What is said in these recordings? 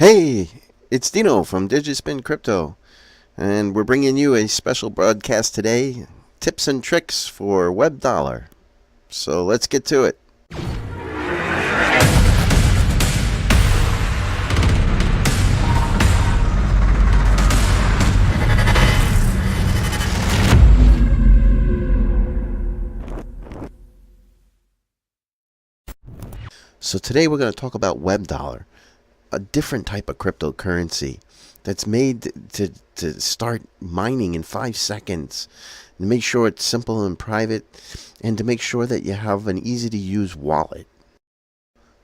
Hey, it's Dino from DIGITSPIN Crypto, and we're bringing you a special broadcast today, tips and tricks for WebDollar. So let's get to it. So today we're going to talk about WebDollar, a different type of cryptocurrency that's made to start mining in 5 seconds, to make sure it's simple and private, and to make sure that you have an easy to use wallet.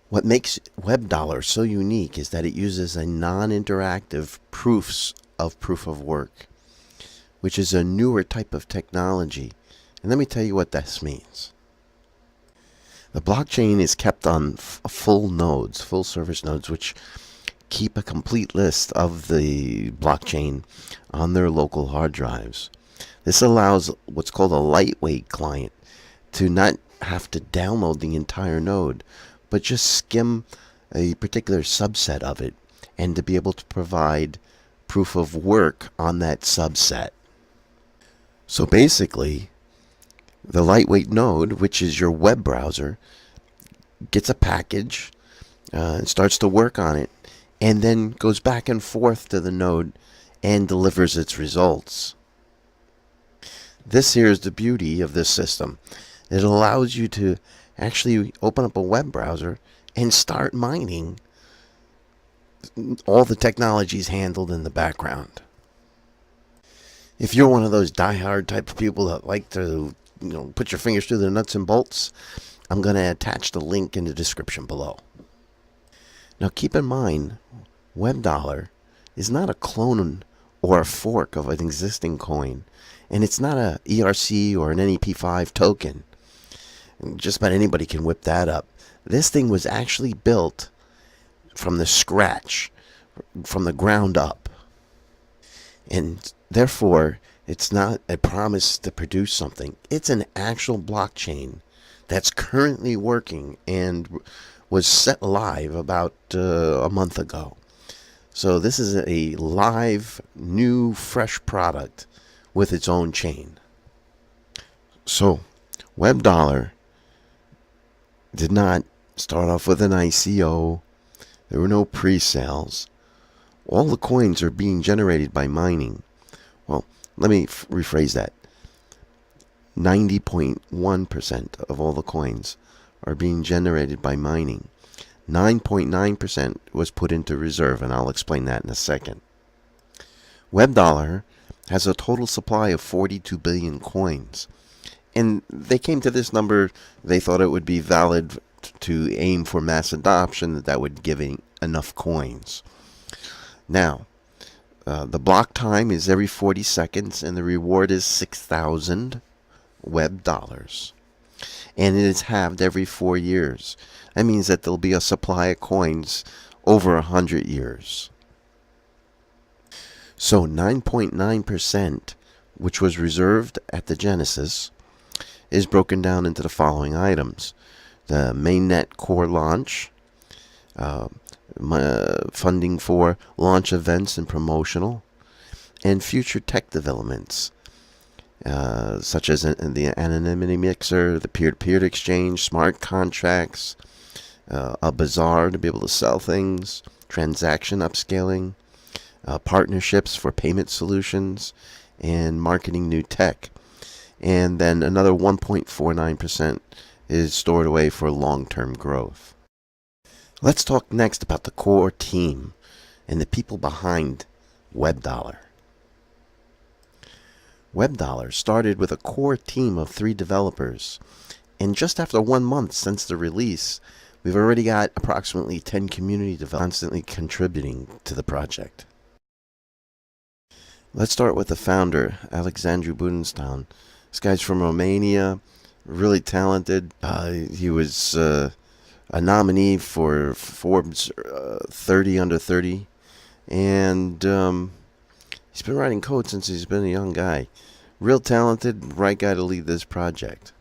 What makes WebDollar so unique is that it uses a non-interactive proof of work, which is a newer type of technology. And let me tell you what this means. The blockchain is kept on full service nodes, which keep a complete list of the blockchain on their local hard drives. This allows what's called a lightweight client to not have to download the entire node, but just skim a particular subset of it, and to be able to provide proof of work on that subset. So basically, the lightweight node, which is your web browser, gets a package and starts to work on it, and then goes back and forth to the node and delivers its results. This here is the beauty of this system. It allows you to actually open up a web browser and start mining. All the technology is handled in the background. If you're one of those die-hard type of people that like to put your fingers through the nuts and bolts, I'm going to attach the link in the description below. Now keep in mind, WebDollar is not a clone or a fork of an existing coin, and it's not a ERC or an NiPoPOW token. Just about anybody can whip that up. This thing was actually built from the scratch, from the ground up, and therefore it's not a promise to produce something. It's an actual blockchain that's currently working and was set live about a month ago. So this is a live, new, fresh product with its own chain. So WebDollar did not start off with an ICO. There were no pre-sales. All the coins are being generated by mining. Well, let me rephrase that. 90.1% of all the coins are being generated by mining. 9.9% was put into reserve, and I'll explain that in a second. WebDollar has a total supply of 42 billion coins, and they came to this number. They thought it would be valid to aim for mass adoption, that would give enough coins. Now, the block time is every 40 seconds, and the reward is 6,000 web dollars. And it is halved every 4 years. That means that there'll be a supply of coins over 100 years. So 9.9%, which was reserved at the Genesis, is broken down into the following items: the mainnet core launch, funding for launch events and promotional, and future tech developments, such as the anonymity mixer, the peer-to-peer exchange, smart contracts, a bazaar to be able to sell things, transaction upscaling, partnerships for payment solutions, and marketing new tech. And then another 1.49% is stored away for long-term growth. Let's talk next about the core team and the people behind WebDollar. WebDollar started with a core team of 3 developers, and just after 1 month since the release, we've already got approximately 10 community developers constantly contributing to the project. Let's start with the founder, Alexandru Budenstein. This guy's from Romania, really talented. He was a nominee for Forbes 30 under 30, and he's been writing code since he's been a young guy. Real talented, right guy to lead this project.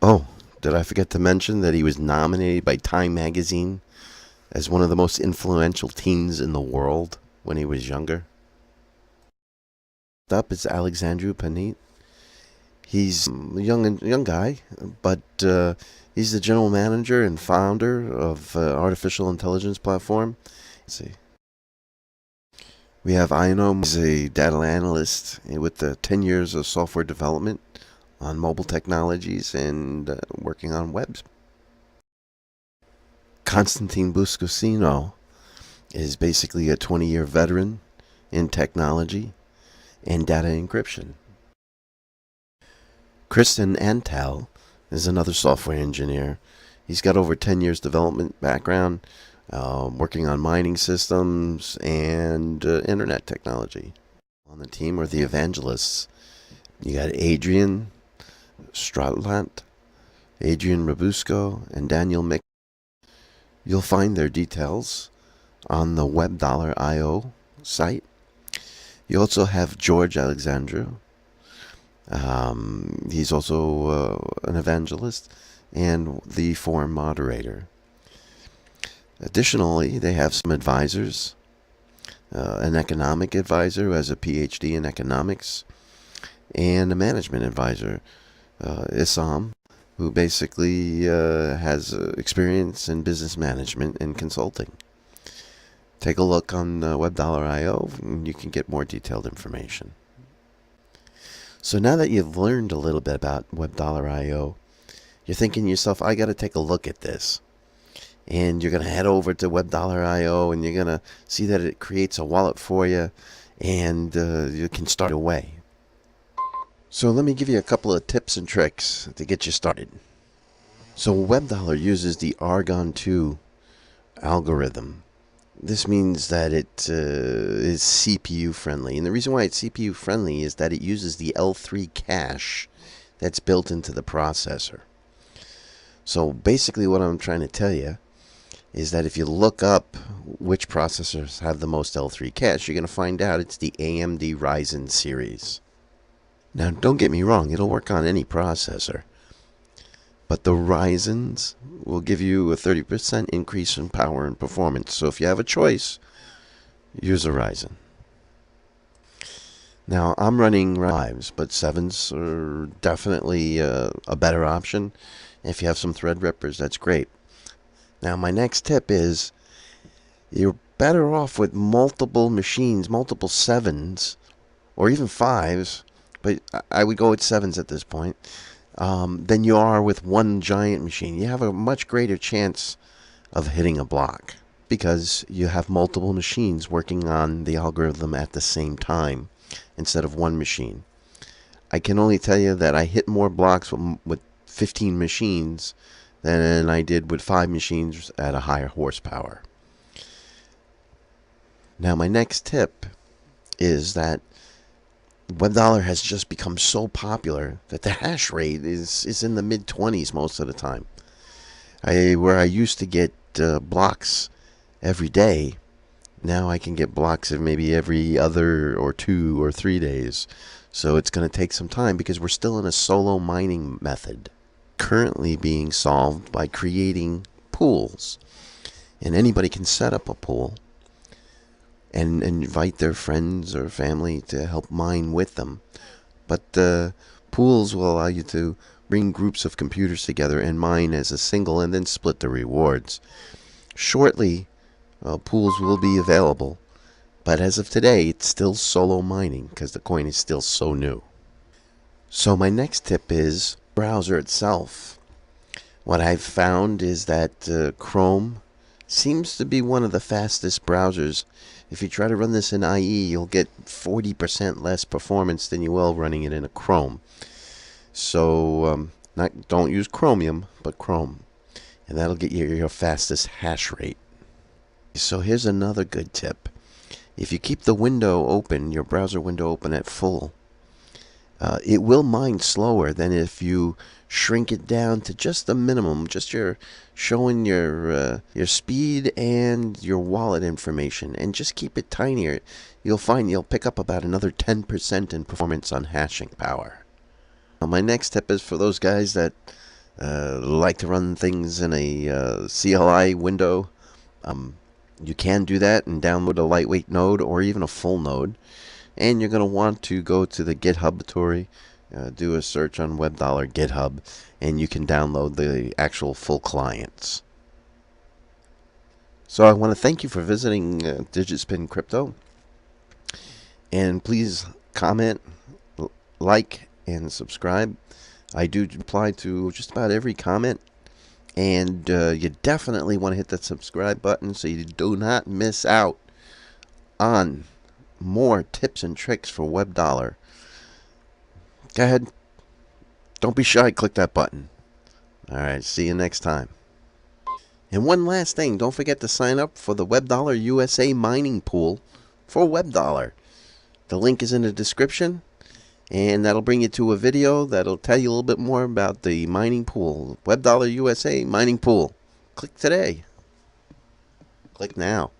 Oh, did I forget to mention that he was nominated by Time Magazine as one of the most influential teens in the world when he was younger. Up is Alexandru Panit. He's a young guy, but he's the general manager and founder of artificial intelligence platform. Let's see. We have Ino, who's a data analyst with 10 years of software development on mobile technologies and working on webs. Constantine Buscosino is basically a 20-year veteran in technology and data encryption. Kristen Antal is another software engineer. He's got over 10 years development background, working on mining systems and internet technology. On the team are the evangelists. You got Adrian Stratlant, Adrian Robusco, and Daniel Mick. You'll find their details on the WebDollar IO site. You also have George Alexandru. He's also an evangelist and the forum moderator. Additionally, they have some advisors. An economic advisor who has a PhD in economics, and a management advisor, Issam, who basically has experience in business management and consulting. Take a look on WebDollar.io and you can get more detailed information. So now that you've learned a little bit about WebDollar.io, you're thinking to yourself, I got to take a look at this. And you're going to head over to WebDollar.io and you're going to see that it creates a wallet for you and you can start away. So let me give you a couple of tips and tricks to get you started. So WebDollar uses the Argon 2 algorithm. This means that it is CPU friendly. And the reason why it's CPU friendly is that it uses the L3 cache that's built into the processor. So basically what I'm trying to tell you is that if you look up which processors have the most L3 cache, you're going to find out it's the AMD Ryzen series. Now, don't get me wrong, it'll work on any processor. But the Ryzens will give you a 30% increase in power and performance. So if you have a choice, use a Ryzen. Now, I'm running 5s, but 7s are definitely a better option. If you have some Threadrippers, that's great. Now, my next tip is you're better off with multiple machines, multiple 7s, or even 5s, but I would go with 7s at this point, than you are with one giant machine. You have a much greater chance of hitting a block because you have multiple machines working on the algorithm at the same time instead of one machine. I can only tell you that I hit more blocks with 15 machines than I did with 5 machines at a higher horsepower. Now, my next tip is that WebDollar has just become so popular that the hash rate is in the mid-20s most of the time. Where I used to get blocks every day, now I can get blocks of maybe every other or 2 or 3 days. So it's going to take some time because we're still in a solo mining method, currently being solved by creating pools. And anybody can set up a pool and invite their friends or family to help mine with them. But pools will allow you to bring groups of computers together and mine as a single and then split the rewards. Shortly, pools will be available, but as of today, it's still solo mining because the coin is still so new. So my next tip is browser itself. What I've found is that Chrome seems to be one of the fastest browsers. If you try to run this in IE, you'll get 40% less performance than you will running it in a Chrome. So don't use Chromium, but Chrome. And that'll get you your fastest hash rate. So here's another good tip. If you keep the window open, your browser window open at full, it will mine slower than if you shrink it down to just the minimum, just showing your speed and your wallet information, and just keep it tinier. You'll find you'll pick up about another 10% in performance on hashing power. Now, my next tip is for those guys that like to run things in a CLI window You can do that and download a lightweight node or even a full node. And you're going to want to go to the GitHub repository, do a search on WebDollar GitHub, and you can download the actual full clients. So I want to thank you for visiting DIGITSPIN Crypto. And please comment, like, and subscribe. I do reply to just about every comment. And you definitely want to hit that subscribe button so you do not miss out on more tips and tricks for WebDollar. Go ahead. Don't be shy. Click that button. All right. See you next time. And one last thing. Don't forget to sign up for the WebDollar USA mining pool for WebDollar. The link is in the description. And that'll bring you to a video that'll tell you a little bit more about the mining pool. WebDollar USA mining pool. Click today. Click now.